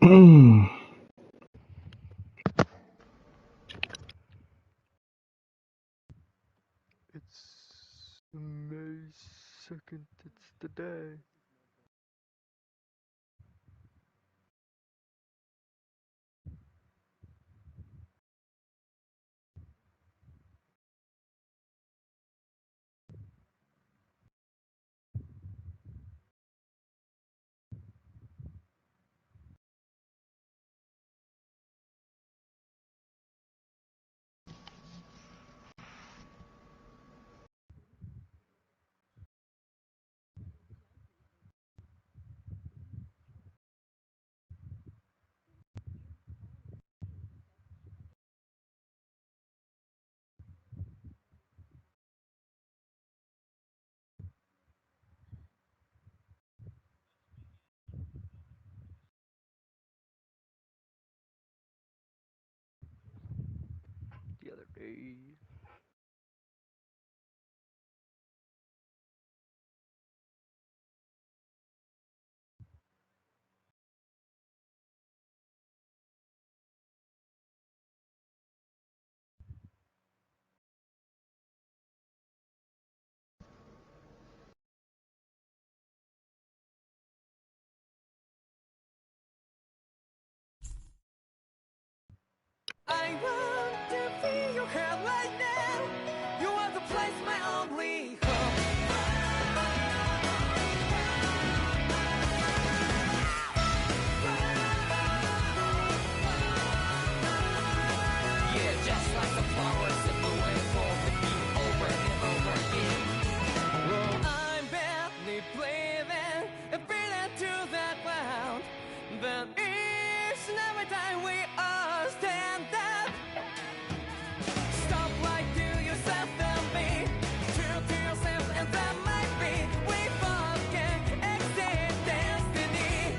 It's May 2nd, it's the day. The other day. I want to feel your hair right now. You are the place, my only home. Yeah, just like the flowers that bloom and fall with you over and over again. Well, I'm barely breathing and feeling to that ground. But each and every time we all stand up, stop like to yourself and me, true to yourself, and that might be we both can exist destiny.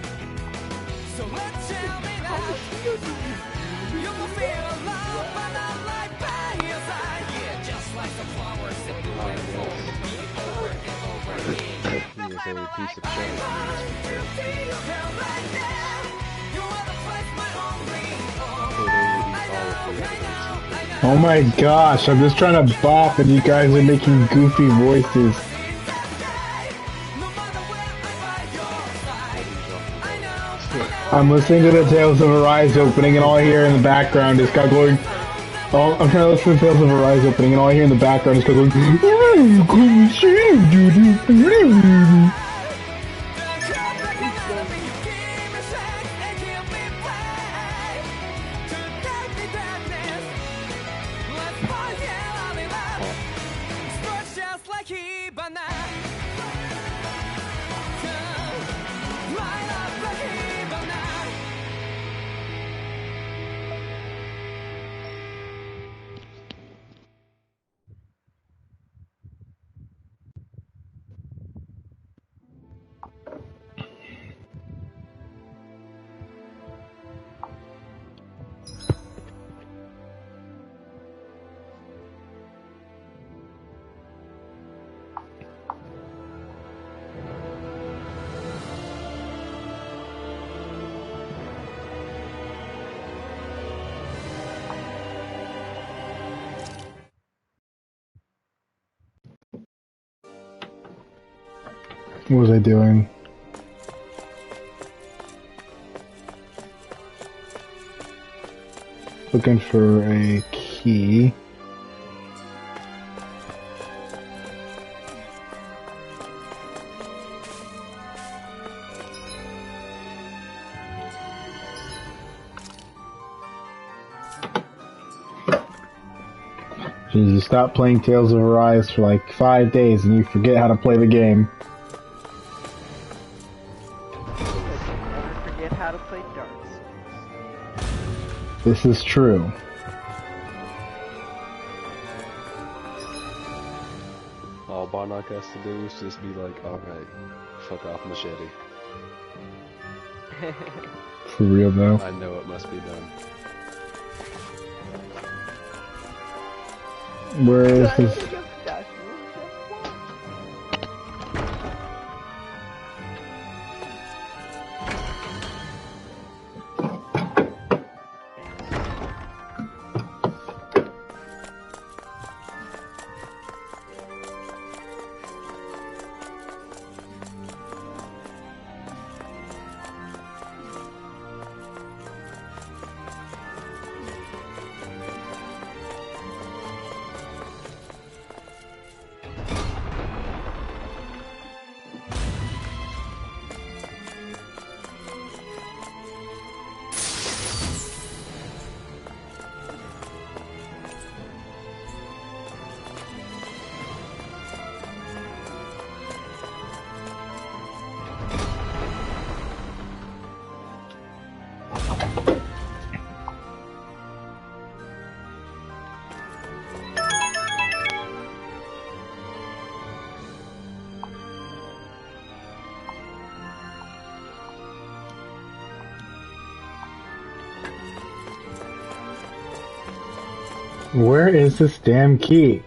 So let's tell me now, you will feel love but not like by your side. Yeah, just like the flowers that bloom and fall with me over and over again. He is a piece of shit. Oh my gosh, I'm just trying to bop and you guys are making goofy voices. I'm listening to the Tales of Arise opening and all I hear in the background is God going... Oh, I'm trying to listen to Tales of Arise opening and all I hear in the background is God going... What was I doing? Looking for a key. Jeez, you stop playing Tales of Arise for like 5 days and you forget how to play the game. Never forget how to play darts. This is true. All Barnock has to do is just be like, alright, fuck off machete. For real though. I know it must be done. Where is this? Where is this damn key?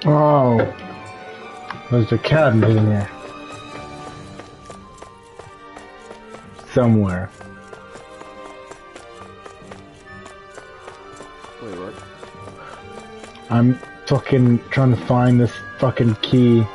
Oh, there's a cabinet in there. Somewhere. Wait, what? I'm fucking trying to find this fucking key.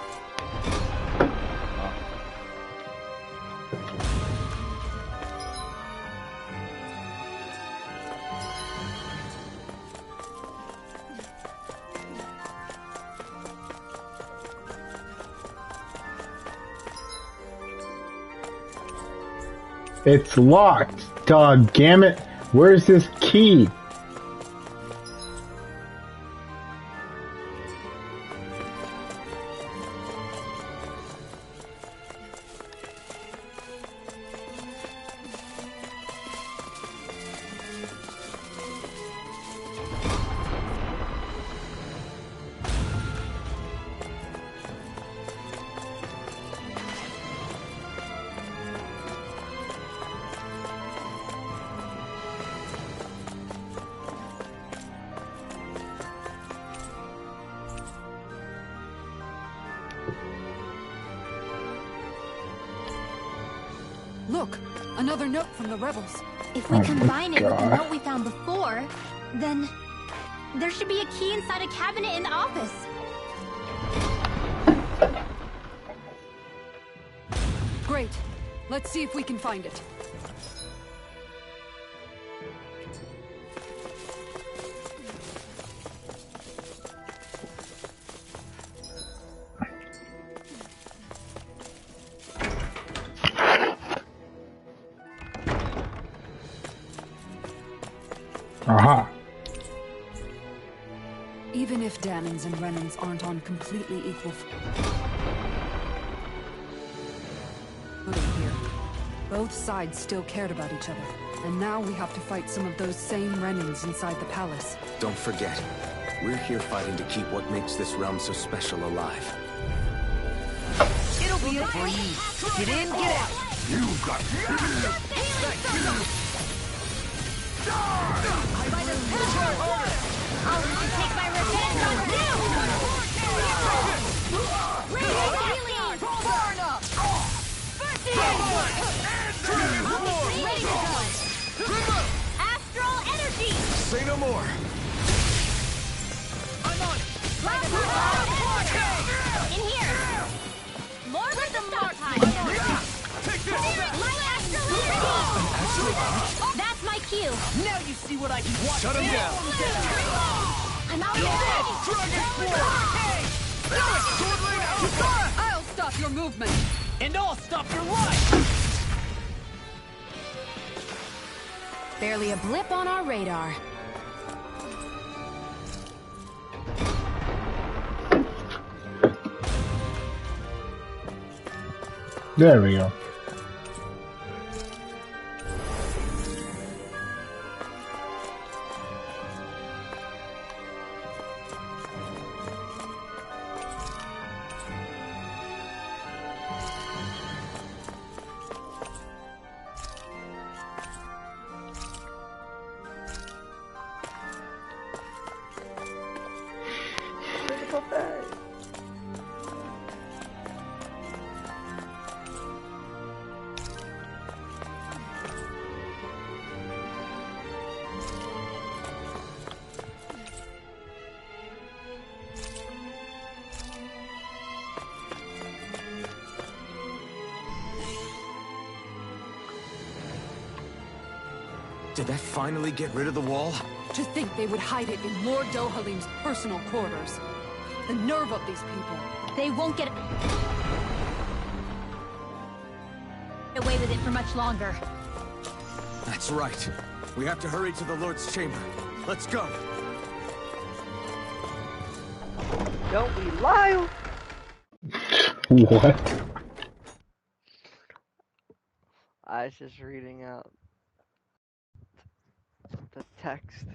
It's locked. Dog damn it. Where's this key? Look, another note from the rebels. If we Oh combine my it with the God. note we found before, then there should be a key inside a cabinet in the office. Great. Let's see if we can find it. Aha. Even if Dannons and Renans aren't on completely equal footing here, both sides still cared about each other. And now we have to fight some of those same Renans inside the palace. Don't forget, we're here fighting to keep what makes this realm so special alive. It'll be a breeze. Get in, get out. You got I'll take my revenge on you! Radiant healing! Far enough. Astral energy! Say no more. I'm on it. In here! More with the stockpile! Take this. My astral energy! That's my cue! Now you see what I can watch. Shut him down. I'm out here! I'll stop your movement! And I'll stop your life. Barely a blip on our radar. There we go. Did that finally get rid of the wall? To think they would hide it in Lord Dohalim's personal quarters. The nerve of these people. They won't get away with it for much longer. That's right. We have to hurry to the Lord's chamber. Let's go. Don't we lie? What? I was just reading out the text.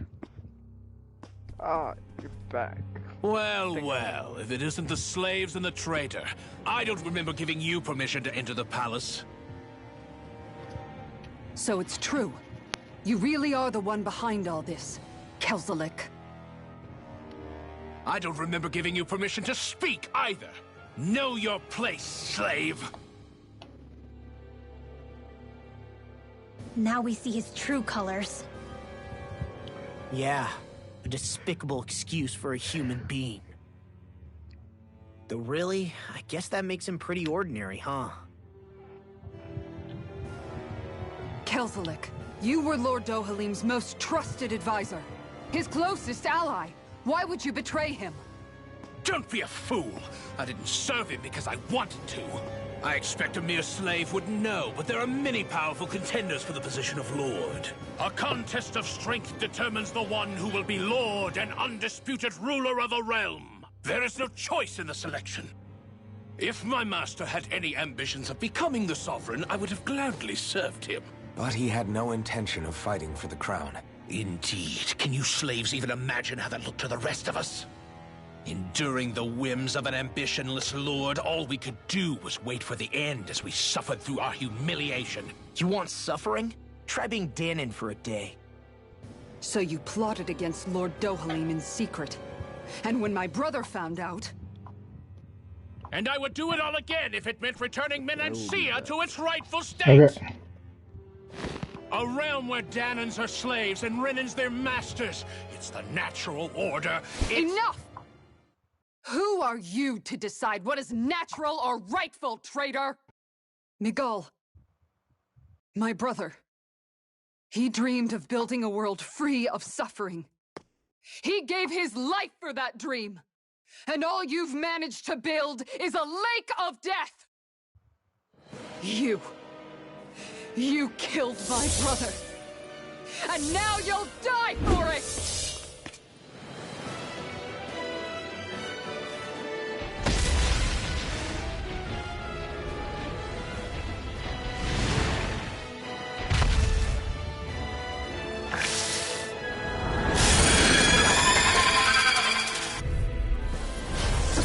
Oh, you're back. Well, well, if it isn't the slaves and the traitor. I don't remember giving you permission to enter the palace. So it's true. You really are the one behind all this, Kelzelik. I don't remember giving you permission to speak either. Know your place, slave. Now we see his true colors. Yeah, a despicable excuse for a human being. Though really, I guess that makes him pretty ordinary, huh? Kelzelik, you were Lord Dohalim's most trusted advisor. His closest ally. Why would you betray him? Don't be a fool. I didn't serve him because I wanted to. I expect a mere slave wouldn't know, but there are many powerful contenders for the position of Lord. A contest of strength determines the one who will be Lord and undisputed ruler of a realm. There is no choice in the selection. If my master had any ambitions of becoming the sovereign, I would have gladly served him. But he had no intention of fighting for the crown. Indeed. Can you slaves even imagine how that looked to the rest of us? Enduring the whims of an ambitionless lord, all we could do was wait for the end as we suffered through our humiliation. You want suffering? Try being Danon for a day. So you plotted against Lord Dohalim in secret. And when my brother found out... And I would do it all again if it meant returning Menancia to its rightful state! Okay. A realm where Danons are slaves and Renans their masters. It's the natural order. Enough! Who are you to decide what is natural or rightful, traitor? Miguel, my brother. He dreamed of building a world free of suffering. He gave his life for that dream. And all you've managed to build is a lake of death! You killed my brother. And now you'll die for it!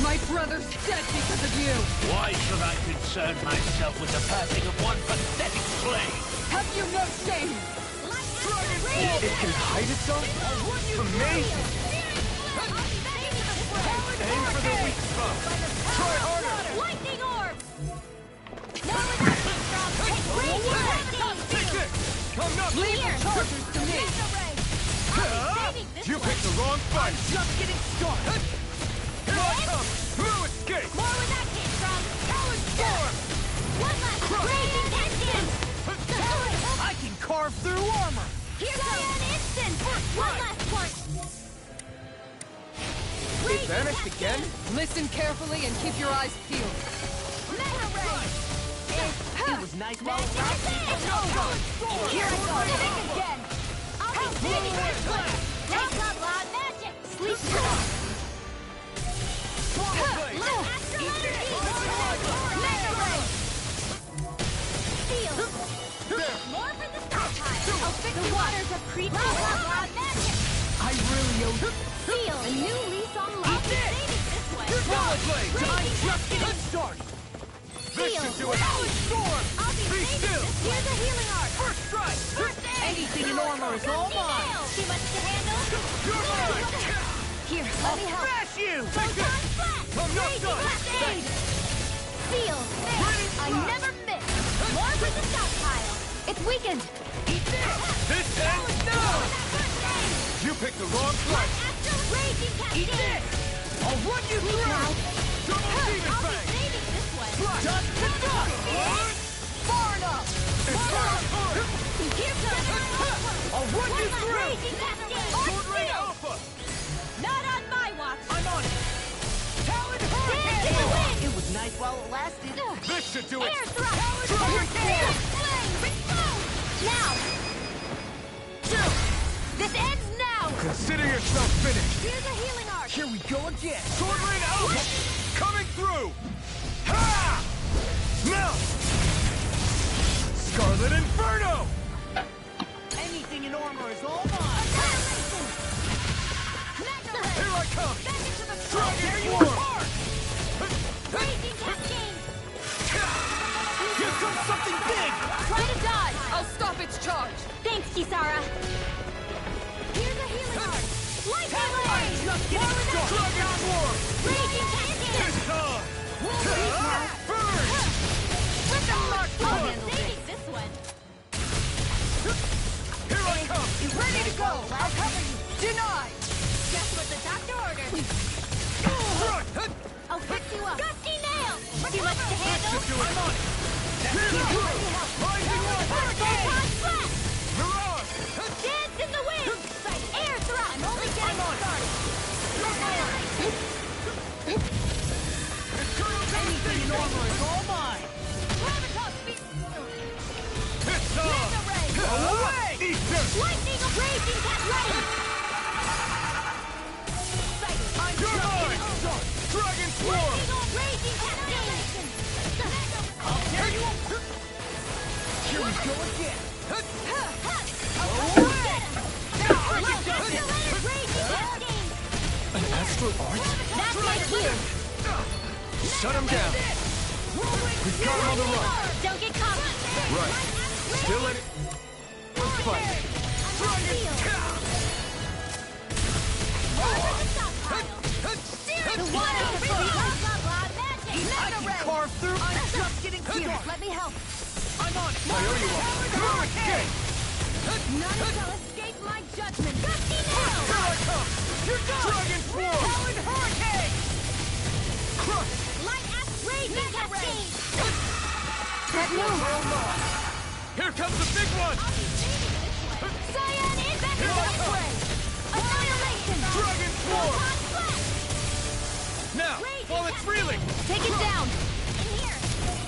My brother's dead because of you! Why should I concern myself with the passing of one pathetic slave? Have you no shame? It can hide itself? From me? Aim for the weak spot. Try harder! Lightning orb! Now it's from Take it! I'm not Leave the charges to me! You picked the wrong fight! Just getting started! Here I come! No escape! More where that came from! Talon Storm! One last raging instant! I can carve through armor! Here goes an instant! One last one! It vanished again? Listen carefully and keep your eyes peeled. Mega ray! It was nice while it Here I go! Again! I'll be saving this one! Take up loud magic! Sleep well! Mega ray! Seal! More for the stockpile! I'll fix the waters of creep! Loud magic! I really owe... Seal! A new lease on life! I'll be saving this one! I'm just getting started! Seal! Talon Storm! I'll be saving still. this one! Here's a healing art! First strike! First aid! Anything in armor is all mine! Too much to handle? You're mine! Here, let me help! Smash you! Photon flash! I'm not Raging done. first aid! Seal! There! I never miss! More for the stockpile! It's weakened! This ends now! First aid! You picked the wrong fight! Astral raging cascade! I'll run you Weak through! now! Double demon I'll be fang! saving this one! Dust to dust! Far enough! It's Here comes! I'll Raging Cascade! Sword Rain Steel! Alpha! Not on my watch! I'm on it! Talon Dance in Hurricane! the wind! It was nice while it lasted. This should do it! Air thrust! Dragon Flame! Now! This ends now! Consider yourself finished! Here's a healing arc! Here we go again! Sword Rain Alpha! Coming through! Ha! Mount! Scarlet Inferno! Anything in armor is all mine. Here I come! Back into the Dragon Here you Swarm! are! Raging Cascade! Here comes something big! Try to dodge! I'll stop its charge! Thanks, Kisara! Here's a healing arc! Lightning I'm Ray! just getting started! Dragon Swarm! Raging Cascade! It's time! Burn! With the mark! I'll handle this one! Here I come! Ready to go! I'll cover you! Denied! Just what the doctor ordered! Front! I'll fix you up! Gusty nail! Too much to handle? I'm on it! Rising One! Photon blast! Mirage! Dance in the wind! Air thrust! I'm only getting started! Anything in armor is all mine. Gravitas speed! It's on! Laser ray! Go away! Easter! Lightning of raging cat ready! You're mine! Dragon Swarm! Lightning of raging cat I'll tear you up! Here we go again. An astral art? That's my cue! Shut him down! We've got him on the run! Don't get caught! Right. Still in it. Let's fight! The water is blah blah blah magic! I can carve through. I'm just getting started. Let me help! I'm on it! I owe you one! Hurricane! None shall escape my judgment! Gusty nail! Here I come! You're done! Dragon Swarm! Talon hurricane! Crush! Light axe raging cascade! Here comes the big one! Cyan inventor Here I come. X-ray! Annihilation! Dragon Swarm! Photon blast! Now, while it's reeling! Take it down! In here!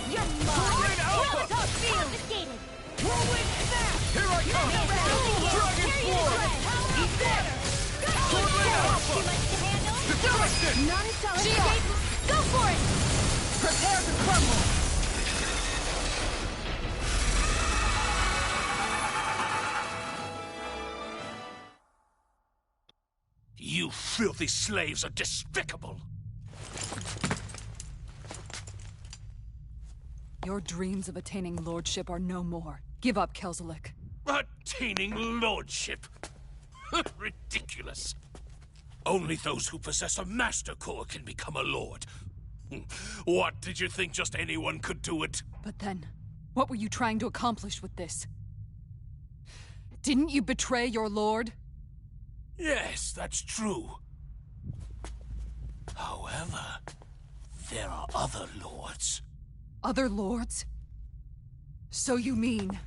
You're mine! Rain Alpha! Gravitas field! Confiscated! Whirlwind snap! Here I come! Dragon Swarm! He's there! Sword Rain Alpha! Too much to handle? Deflected! None shall escape! Go for it! Prepare to crumble! You filthy slaves are despicable! Your dreams of attaining lordship are no more. Give up, Kelzelik. Attaining lordship? Ridiculous. Only those who possess a master core can become a lord. What, did you think just anyone could do it? But then, what were you trying to accomplish with this? Didn't you betray your lord? Yes, that's true. However, there are other lords. Other lords? So you mean...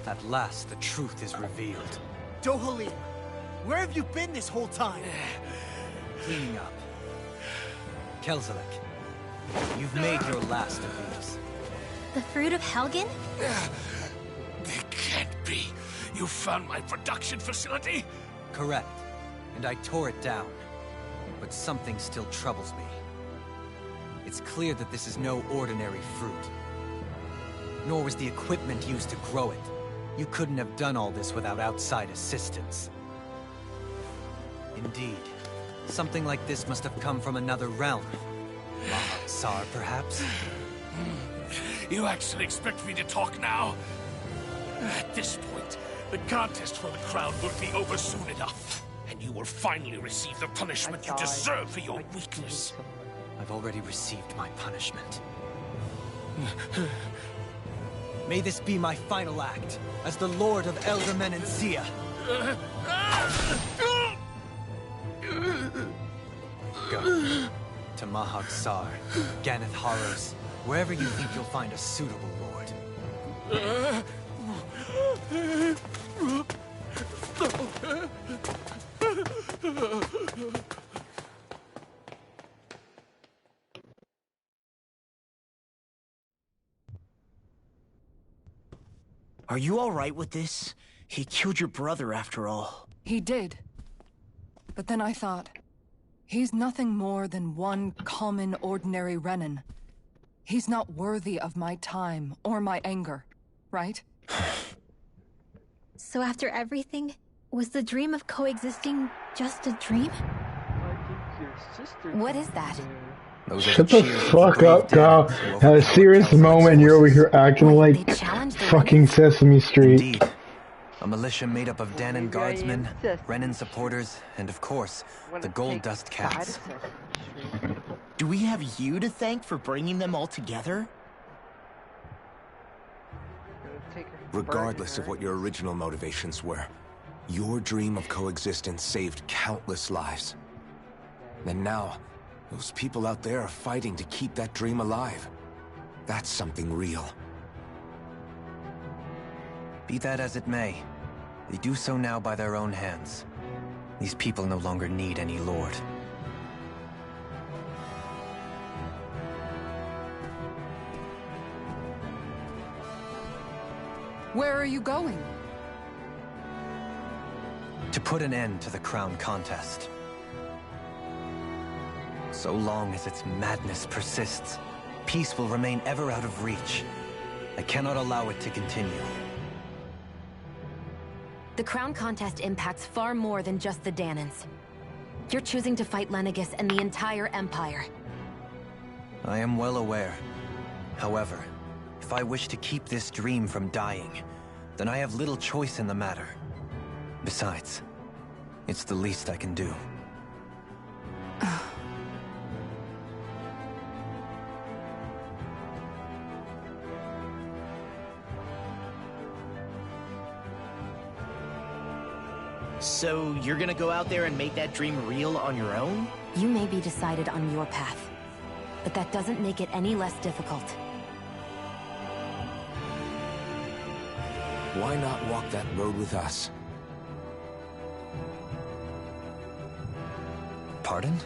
At last, the truth is revealed. Dohalim, where have you been this whole time? Cleaning up. Kelzelik, you've made your last of these. The fruit of Helgen? It can't be. You found my production facility? Correct. And I tore it down. But something still troubles me. It's clear that this is no ordinary fruit. Nor was the equipment used to grow it. You couldn't have done all this without outside assistance. Indeed. Something like this must have come from another realm. Tsar, perhaps? You actually expect me to talk now? At this point, the contest for the crown will be over soon enough. And you will finally receive the punishment you deserve for your weakness. I've already received my punishment. May this be my final act, as the Lord of Elder Menancia. Go. To Mahag Sar, Ganeth Haros, Wherever you think you'll find a suitable lord. Are you alright with this? He killed your brother after all. He did. But then I thought, he's nothing more than one common, ordinary Renin. He's not worthy of my time or my anger, right? So after everything, was the dream of coexisting just a dream? What is that? Shut the fuck up, Kyle. At a serious moment, you're over here acting like fucking Sesame Street. Indeed. A militia made up of Danon guardsmen, Renin supporters, and of course, the Gold Dust Cats. Do we have you to thank for bringing them all together? Regardless of what your original motivations were, your dream of coexistence saved countless lives. And now, those people out there are fighting to keep that dream alive. That's something real. Be that as it may, they do so now by their own hands. These people no longer need any lord. Where are you going? To put an end to the crown contest. So long as its madness persists, peace will remain ever out of reach. I cannot allow it to continue. The crown contest impacts far more than just the Danons. You're choosing to fight Lenegis and the entire Empire. I am well aware. However, if I wish to keep this dream from dying, then I have little choice in the matter. Besides, it's the least I can do. So you're gonna go out there and make that dream real on your own? You may be decided on your path, but that doesn't make it any less difficult. Why not walk that road with us? Pardon?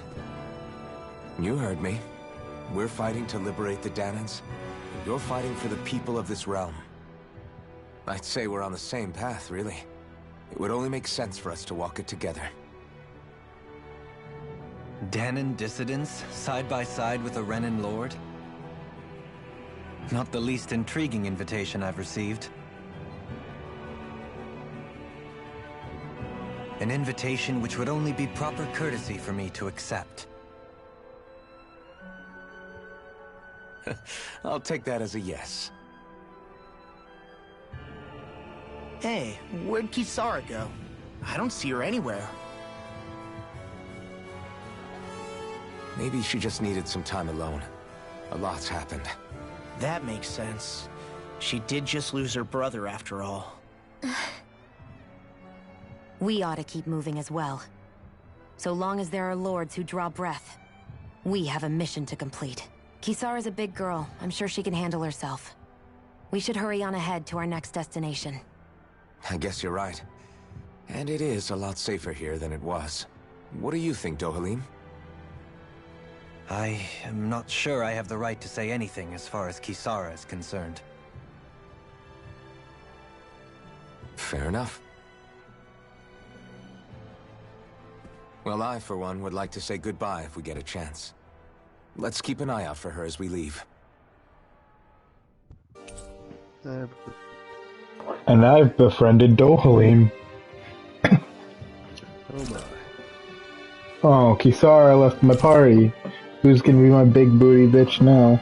You heard me. We're fighting to liberate the Danons. You're fighting for the people of this realm. I'd say we're on the same path, really. It would only make sense for us to walk it together. Danon dissidents, side by side with a Renin lord? Not the least intriguing invitation I've received. An invitation which would only be proper courtesy for me to accept. I'll take that as a yes. Hey, where'd Kisara go? I don't see her anywhere. Maybe she just needed some time alone. A lot's happened. That makes sense. She did just lose her brother after all. We ought to keep moving as well. So long as there are lords who draw breath, we have a mission to complete. Kisara's a big girl. I'm sure she can handle herself. We should hurry on ahead to our next destination. I guess you're right. And it is a lot safer here than it was. What do you think, Dohalim? I am not sure I have the right to say anything as far as Kisara is concerned. Fair enough. Well, I, for one, would like to say goodbye if we get a chance. Let's keep an eye out for her as we leave. And I've befriended Dohalim. Oh my. Oh, Kisara left my party. Who's gonna be my big booty bitch now?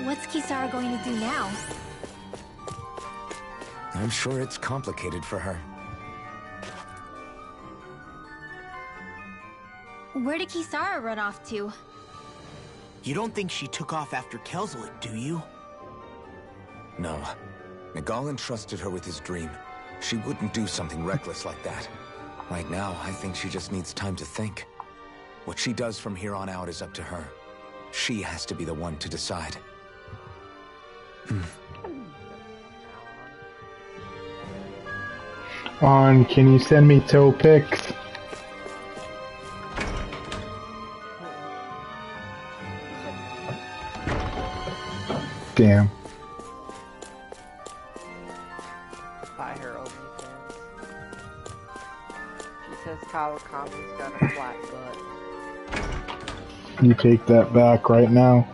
What's Kisara going to do now? I'm sure it's complicated for her. Where did Kisara run off to? You don't think she took off after Kelzelik, do you? No. Nagal entrusted her with his dream. She wouldn't do something reckless like that. Right now, I think she just needs time to think. What she does from here on out is up to her. She has to be the one to decide. Can you send me toe pics? Damn. Buy her OnlyFans. She says Kawakami's got a flat butt. You take that back right now.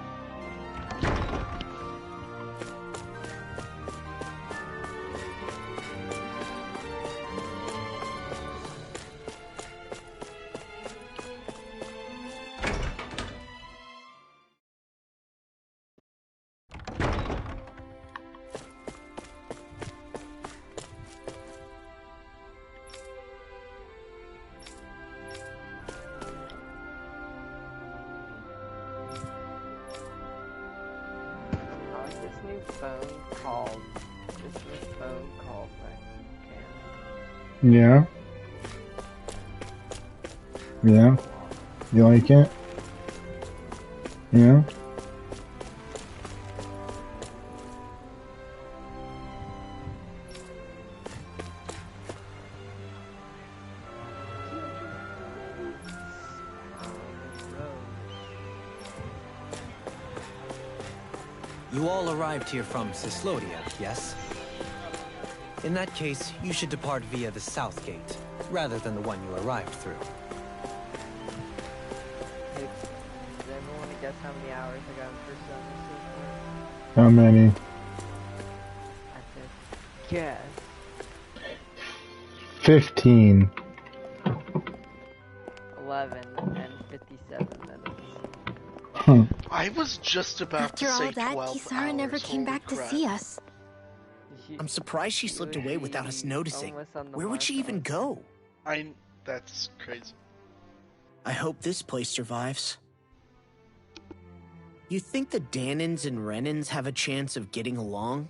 Yeah. Yeah. You like it? Yeah. You all arrived here from Cislodia, yes? In that case, you should depart via the south gate, rather than the one you arrived through. Does anyone want to guess how many hours I got in Persona so far? How many? I said, guess. 15. 11 and 57 minutes. I was just about to say 12 hours. Kisara never came back to see us. I'm surprised she slipped away without us noticing. Where would she even go? That's crazy. I hope this place survives. You think the Danins and Renins have a chance of getting along?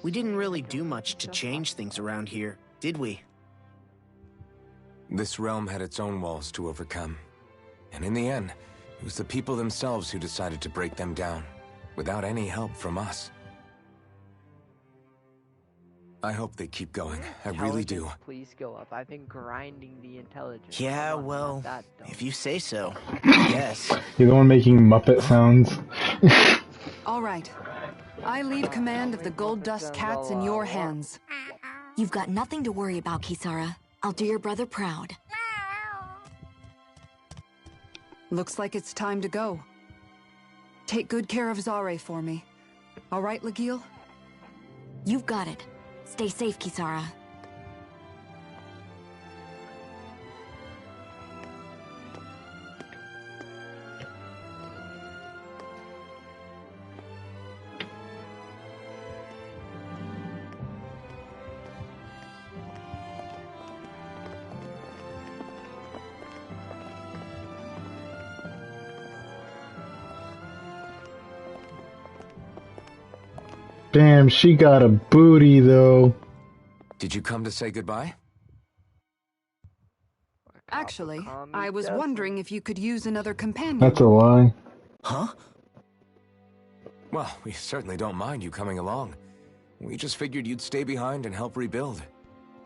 We didn't really do much to change things around here, did we? This realm had its own walls to overcome. And in the end, it was the people themselves who decided to break them down, without any help from us. I hope they keep going. I really do. Please go up. I've been grinding the intelligence. Yeah, well, if you say so. Yes. You're the one making Muppet sounds. All right. I leave command of the Gold Dust Cats in your hands. You've got nothing to worry about, Kisara. I'll do your brother proud. Looks like it's time to go. Take good care of Zare for me. All right, Legil? You've got it. Stay safe, Kisara. Damn, she got a booty, though. Did you come to say goodbye? Actually, I was wondering if you could use another companion. That's a lie. Huh? Well, we certainly don't mind you coming along. We just figured you'd stay behind and help rebuild.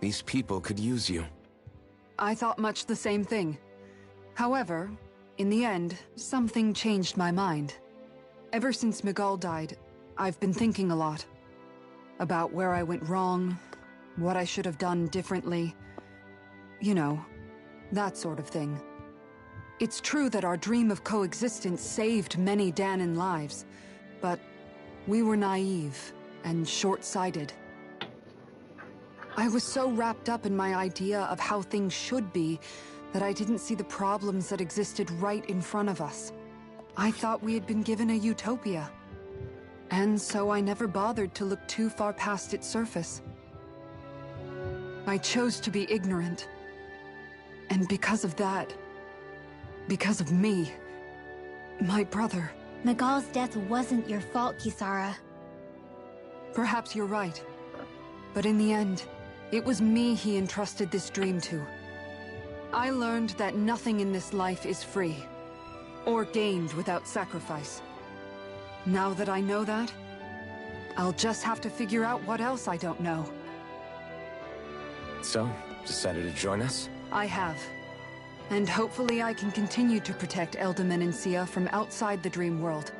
These people could use you. I thought much the same thing. However, in the end, something changed my mind. Ever since Miguel died, I've been thinking a lot. About where I went wrong, what I should have done differently. You know, that sort of thing. It's true that our dream of coexistence saved many Danin lives, but we were naive and short-sighted. I was so wrapped up in my idea of how things should be that I didn't see the problems that existed right in front of us. I thought we had been given a utopia. And so I never bothered to look too far past its surface. I chose to be ignorant. And because of that, because of me, my brother... Miguel's death wasn't your fault, Kisara. Perhaps you're right. But in the end, it was me he entrusted this dream to. I learned that nothing in this life is free, or gained without sacrifice. Now that I know that, I'll just have to figure out what else I don't know. So, decided to join us? I have. And hopefully I can continue to protect Elderman and Sia from outside the dream world,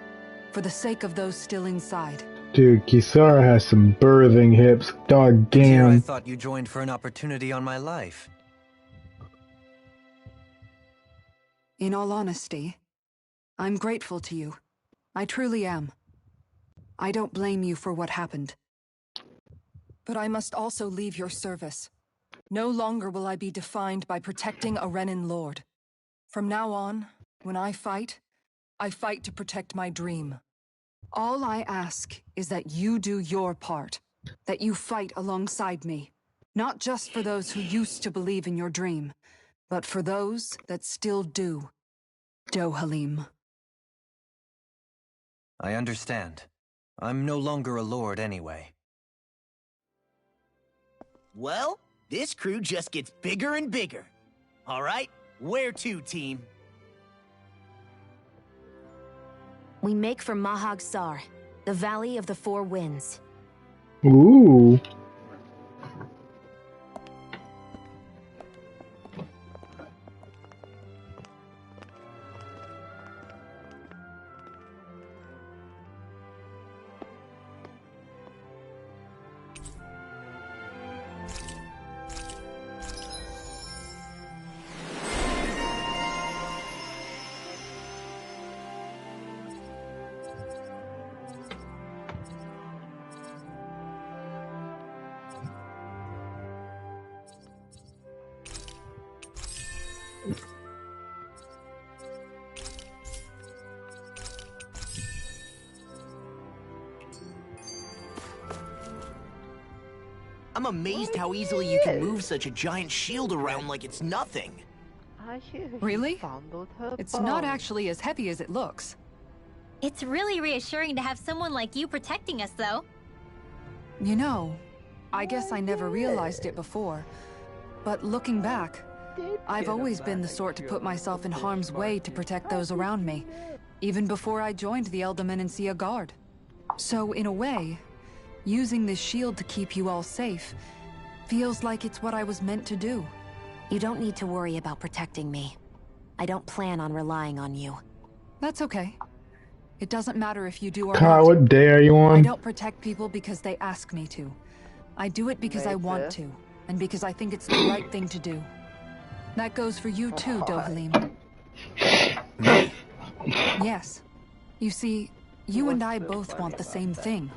for the sake of those still inside. Dude, Kisara has some birthing hips. Dog Here I damn. thought you joined for an opportunity on my life. In all honesty, I'm grateful to you. I truly am. I don't blame you for what happened. But I must also leave your service. No longer will I be defined by protecting a Renin Lord. From now on, when I fight to protect my dream. All I ask is that you do your part, that you fight alongside me, not just for those who used to believe in your dream, but for those that still do. Dohalim. I understand. I'm no longer a lord anyway. Well, this crew just gets bigger and bigger. All right, where to, team? We make for Mahag Sar, the Valley of the Four Winds. Ooh. I'm amazed how easily you can move such a giant shield around like it's nothing. Really? It's not actually as heavy as it looks. It's really reassuring to have someone like you protecting us, though. You know, I guess I never realized it before, but looking back, I've always been the sort to put myself in harm's way to protect those around me, even before I joined the Elderman and Sia Guard. So, in a way, using this shield to keep you all safe feels like it's what I was meant to do. You don't need to worry about protecting me. I don't plan on relying on you. That's okay. It doesn't matter if you do or Kyle, not. what day are you I on? don't protect people because they ask me to. I do it because I want to, and because I think it's the right thing to do. That goes for you too, Dohalim. Yes. You see, you and I both want the same thing.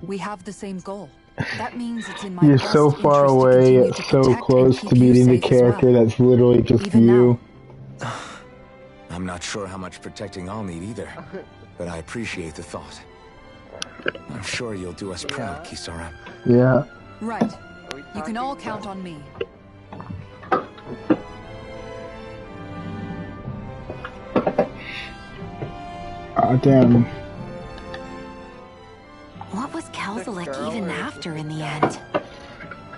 We have the same goal. That means it's in my You're best so far interest to away, continue yet to so protect and close keep to you meeting the safe as well. character that's literally just Even you. I'm not sure how much protecting I'll need either, but I appreciate the thought. I'm sure you'll do us proud, Kisara. Yeah. Right. You can all count on me. Damn. What was Kelzalek even after in the end?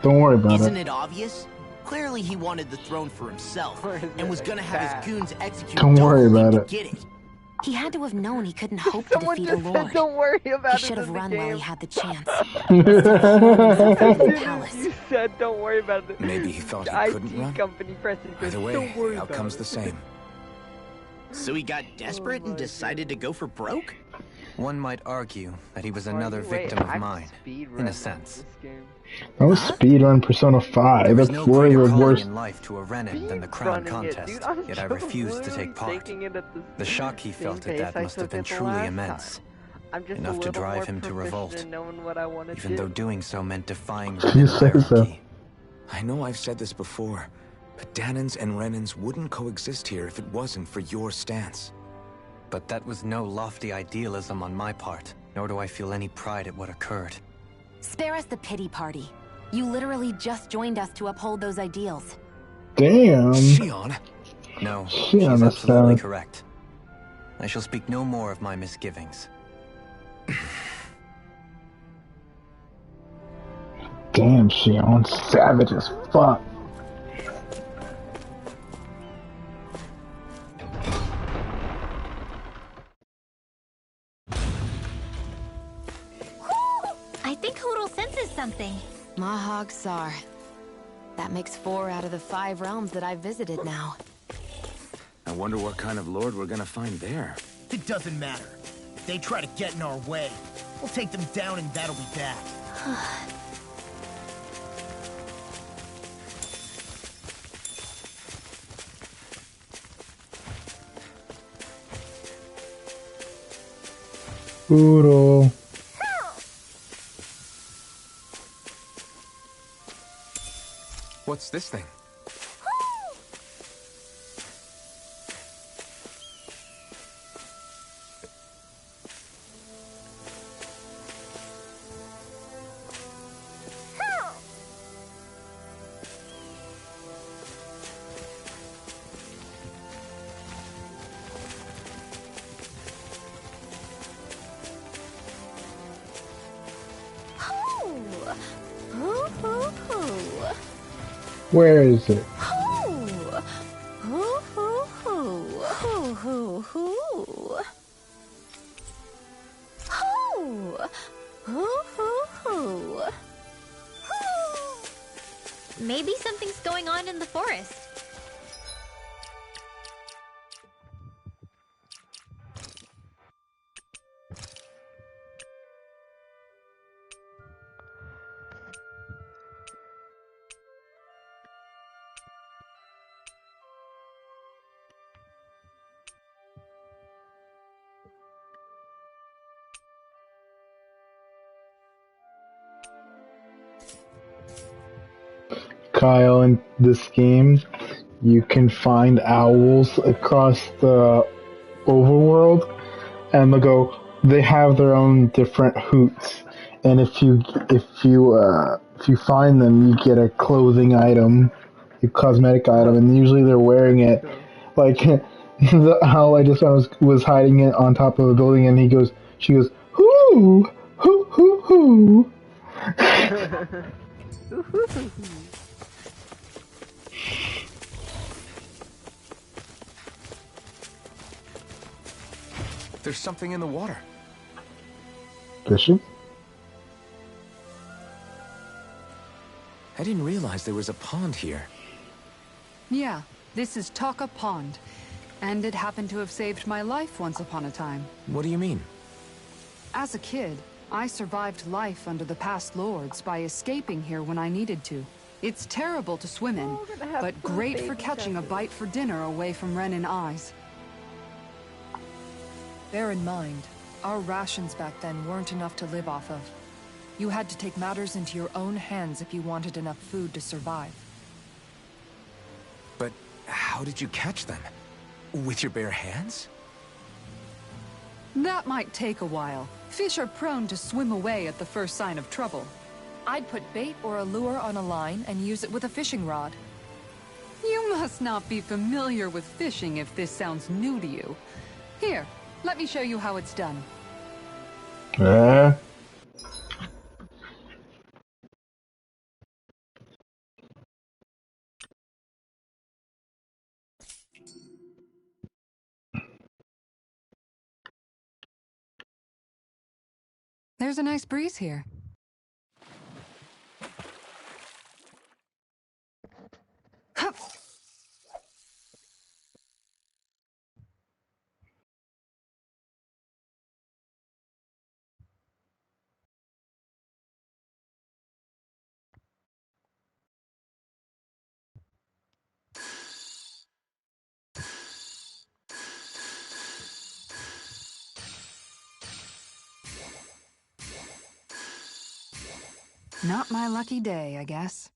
Don't worry about Isn't it. it obvious? Clearly he wanted the throne for himself, and was gonna have his goons execute Don't worry Dohalim about to it. get it. He had to have known he couldn't hope to Someone defeat a just lord. said don't worry about He it should have in the run while he game. had the chance. Instead of holding himself up in the palace. You said don't worry about it. Maybe he thought he The couldn't IT run? company pressing says, Either way, don't worry the outcome's about the same. So he got desperate and decided to go for broke? One might argue that he was Why another you wait? victim I of mine, speedrun in a sense. this game. I was speedrun Persona 5. There was That's no literally greater the calling worst. in life to a Renin than the crown Speedrunning it, contest, dude. I'm yet I just refused to literally take part. taking it at The shock he same felt at pace that I must have took been it the truly last immense, time. I'm just a enough to little drive more him to proficient revolt, in knowing what I want to even do. though doing so meant defying You Renin say so. hierarchy. I know I've said this before, but Danans and Renins wouldn't coexist here if it wasn't for your stance. But that was no lofty idealism on my part, nor do I feel any pride at what occurred. Spare us the pity party. You literally just joined us to uphold those ideals. Damn. Shion? No, Shion she's is absolutely sad. correct. I shall speak no more of my misgivings. Damn. Damn, Shion's savage as fuck. I think Hoodle senses something. Mahag Sar. That makes 4 out of the 5 realms that I've visited now. I wonder what kind of lord we're gonna find there. It doesn't matter. If they try to get in our way, we'll take them down and that'll be that. Poodle. What's this thing? Where is it? Maybe something's going on in the forest. Kyle, in this game, you can find owls across the overworld, and they have their own different hoots. And if you find them, you get a clothing item, a cosmetic item, and usually they're wearing it. Like the owl I just found was hiding it on top of a building, and she goes, hoo, hoo, hoo, hoo. There's something in the water. Fishing? I didn't realize there was a pond here. Yeah, this is Taka Pond. And it happened to have saved my life once upon a time. What do you mean? As a kid, I survived life under the past lords by escaping here when I needed to. It's terrible to swim in, but great for catching a bite for dinner away from Renin eyes. Bear in mind, our rations back then weren't enough to live off of. You had to take matters into your own hands if you wanted enough food to survive. But how did you catch them? With your bare hands? That might take a while. Fish are prone to swim away at the first sign of trouble. I'd put bait or a lure on a line and use it with a fishing rod. You must not be familiar with fishing if this sounds new to you. Here, let me show you how it's done. There's a nice breeze here. Hup. Not my lucky day, I guess.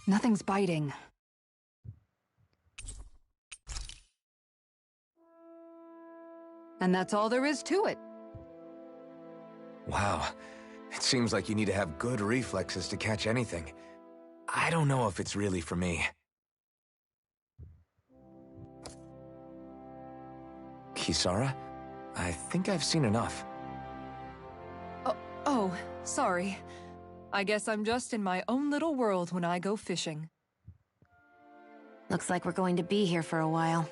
Nothing's biting. And that's all there is to it. Wow. It seems like you need to have good reflexes to catch anything. I don't know if it's really for me. Kisara? I think I've seen enough. Oh, sorry. I guess I'm just in my own little world when I go fishing. Looks like we're going to be here for a while.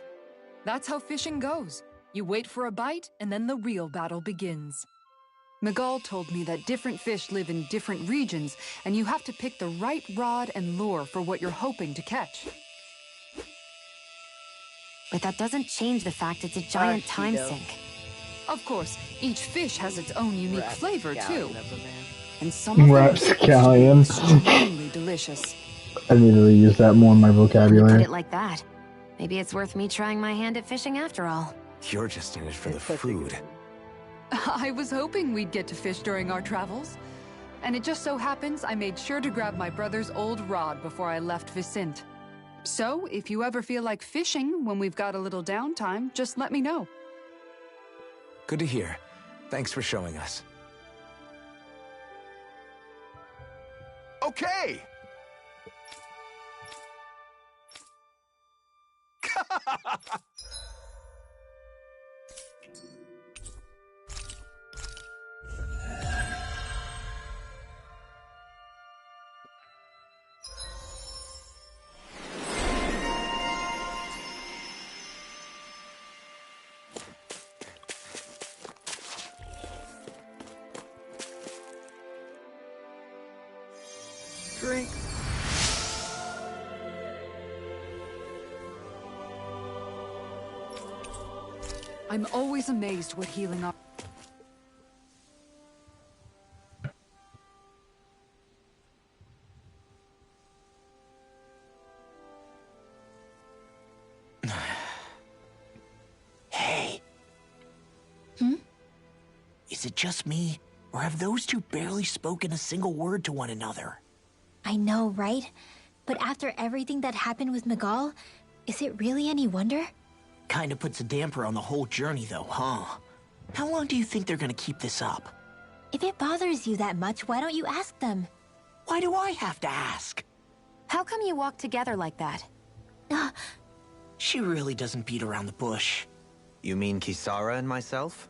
That's how fishing goes. You wait for a bite, and then the real battle begins. Miguel told me that different fish live in different regions, and you have to pick the right rod and lure for what you're hoping to catch. But that doesn't change the fact it's a giant time Cheeto. sink. Of course, each fish has its own unique flavor, too. Rapscallion of a man. And some of them Rapscallion. extremely delicious. I need to reuse that more in my When you put vocabulary. it like that, maybe it's worth me trying my hand at fishing after all. You're just in it for the It's such a food. good- I was hoping we'd get to fish during our travels. And it just so happens I made sure to grab my brother's old rod before I left Vicente. So, if you ever feel like fishing when we've got a little downtime, just let me know. Good to hear. Thanks for showing us. Okay! Drink. I'm always amazed what healing up. Hey. Hmm? Is it just me, or have those two barely spoken a single word to one another? I know, right? But after everything that happened with Miguel, is it really any wonder? Kinda puts a damper on the whole journey though, huh? How long do you think they're gonna keep this up? If it bothers you that much, why don't you ask them? Why do I have to ask? How come you walk together like that? She really doesn't beat around the bush. You mean Kisara and myself?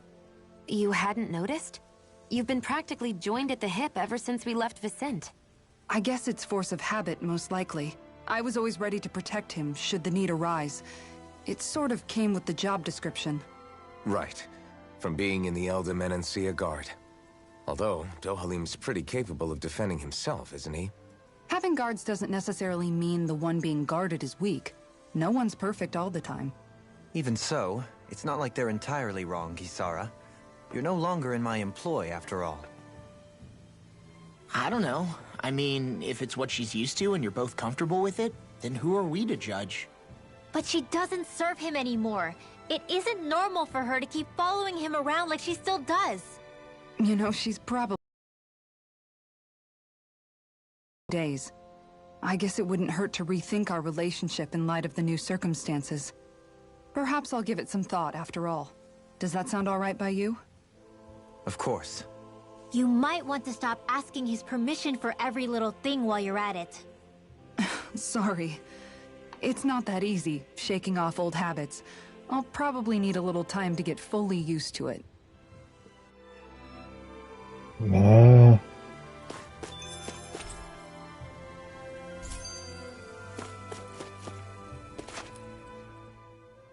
You hadn't noticed? You've been practically joined at the hip ever since we left Vicente. I guess it's force of habit, most likely. I was always ready to protect him, should the need arise. It sort of came with the job description. Right. From being in the Elder Menancia Guard. Although, Dohalim's pretty capable of defending himself, isn't he? Having guards doesn't necessarily mean the one being guarded is weak. No one's perfect all the time. Even so, it's not like they're entirely wrong, Kisara. You're no longer in my employ, after all. I don't know. I mean, if it's what she's used to and you're both comfortable with it, then who are we to judge? But she doesn't serve him anymore. It isn't normal for her to keep following him around like she still does. You know, she's probably... days. I guess it wouldn't hurt to rethink our relationship in light of the new circumstances. Perhaps I'll give it some thought after all. Does that sound all right by you? Of course. You might want to stop asking his permission for every little thing while you're at it. Sorry. It's not that easy, shaking off old habits. I'll probably need a little time to get fully used to it. Nah.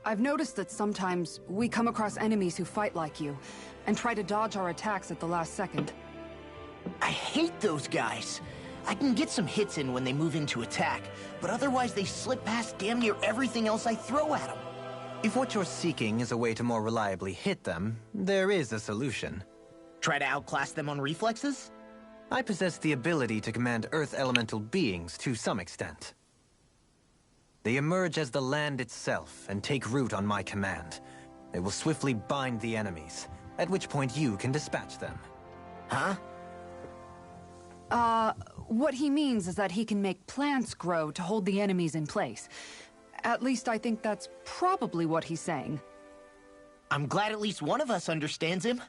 I've noticed that sometimes we come across enemies who fight like you, and try to dodge our attacks at the last second. I hate those guys. I can get some hits in when they move into attack, but otherwise they slip past damn near everything else I throw at them. If what you're seeking is a way to more reliably hit them, there is a solution. Try to outclass them on reflexes? I possess the ability to command Earth elemental beings to some extent. They emerge as the land itself and take root on my command. They will swiftly bind the enemies, at which point you can dispatch them. Huh? What he means is that he can make plants grow to hold the enemies in place. At least I think that's probably what he's saying. I'm glad at least one of us understands him.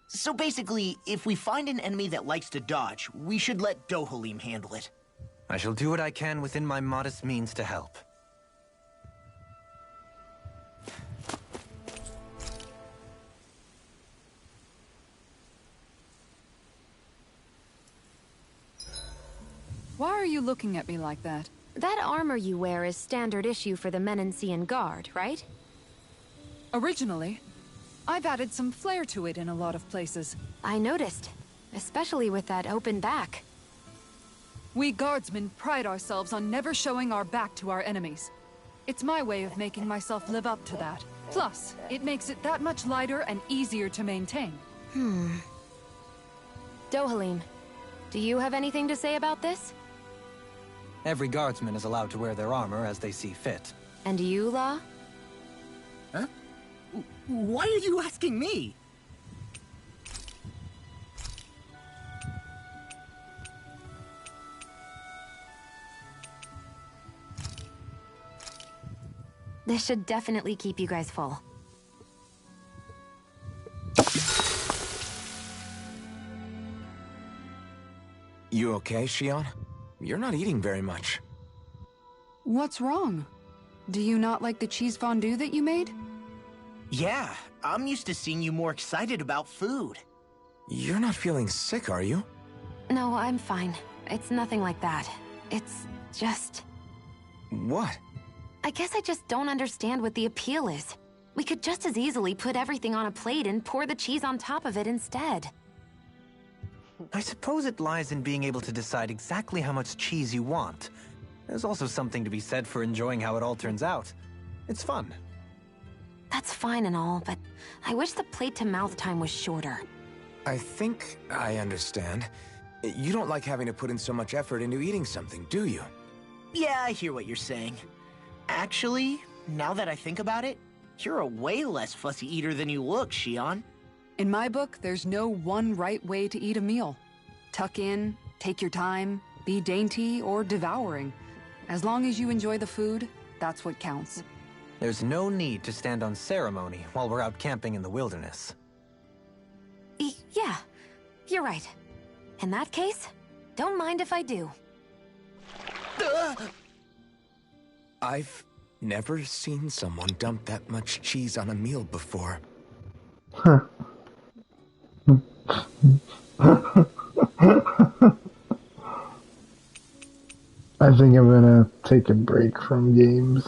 So basically, if we find an enemy that likes to dodge, we should let Dohalim handle it. I shall do what I can within my modest means to help. Why are you looking at me like that? That armor you wear is standard issue for the Menancian Guard, right? Originally, I've added some flair to it in a lot of places. I noticed, especially with that open back. We guardsmen pride ourselves on never showing our back to our enemies. It's my way of making myself live up to that. Plus, it makes it that much lighter and easier to maintain. Dohalim, do you have anything to say about this? Every guardsman is allowed to wear their armor as they see fit. And you, La? Huh? Why are you asking me? This should definitely keep you guys full. You okay, Shion? You're not eating very much. What's wrong? Do you not like the cheese fondue that you made? Yeah, I'm used to seeing you more excited about food. You're not feeling sick, are you? No, I'm fine. It's nothing like that. It's just... What? I guess I just don't understand what the appeal is. We could just as easily put everything on a plate and pour the cheese on top of it instead. I suppose it lies in being able to decide exactly how much cheese you want. There's also something to be said for enjoying how it all turns out. It's fun. That's fine and all, but I wish the plate-to-mouth time was shorter. I think I understand. You don't like having to put in so much effort into eating something, do you? Yeah, I hear what you're saying. Actually, now that I think about it, you're a way less fussy eater than you look, Shion. In my book, there's no one right way to eat a meal. Tuck in, take your time, be dainty or devouring. As long as you enjoy the food, that's what counts. There's no need to stand on ceremony while we're out camping in the wilderness. Yeah, you're right. In that case, don't mind if I do. I've never seen someone dump that much cheese on a meal before. Huh. I think I'm gonna take a break from games.